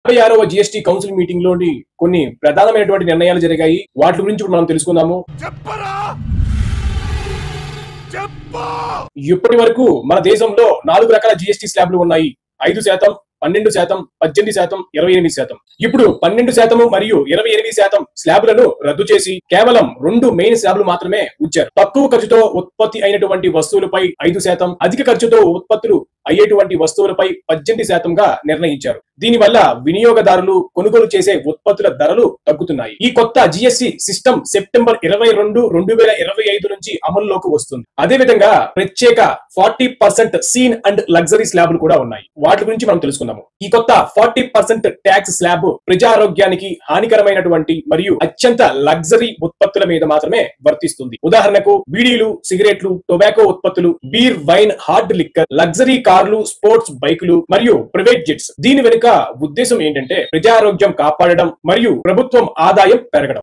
56వ GST council meeting లోని కొన్ని ప్రధానమైనటువంటి నిర్ణయాలు జరిగాయి. వాటి గురించి ఇప్పుడు మనం తెలుసుకుందాము. ఇప్పటి వరకు మన దేశంలో 4 రకాల జీఎస్టీ స్లాబ్లు ఉన్నాయి. 5%, 12%, 18%, 28%. ఇప్పుడు 12% మరియు 28% స్లాబులను రద్దు చేసి కేవలం 2 మెయిన్ స్లాబులు మాత్రమే ఉంచారు. తక్కువ ఖర్చుతో ఉత్పత్తి అయినటువంటి వస్తువులపై 5%, అధిక ఖర్చుతో ఉత్పత్తులు అయ్యేటువంటి వస్తువులపై 18% గా నిర్ణయించారు. దీనివల్ల వినియోగదారులు కొనుగోలు చేసే ఉత్పత్తుల ధరలు తగ్గుతున్నాయి. ఈ కొత్త జిఎస్టి సిస్టమ్ సెప్టెంబర్ 22, 2025 నుంచి అమల్లోకి వస్తుంది. అదే విధంగా ప్రత్యేక 40% సీన్ అండ్ లగ్జరీ స్లాబులు కూడా ఉన్నాయి. వాటి గురించి మనం తెలుసుకుందాము. ఈ కొత్త 40% ట్యాక్స్ స్లాబ్ ప్రజారోగ్యానికి హానికరమైనటువంటి మరియు అత్యంత లగ్జరీ ఉత్పత్తుల మీద మాత్రమే వర్తిస్తుంది. ఉదాహరణకు బీడీలు, సిగరెట్లు, టొబాకో ఉత్పత్తులు, beer, wine, hard liquor, luxury కార్లు, స్పోర్ట్స్ బైకులు మరియు ప్రైవేట్ జెట్స్. దీని వెనుక ఉద్దేశం ఏంటంటే ప్రజారోగ్యం కాపాడడం మరియు ప్రభుత్వం ఆదాయం పెరగడం.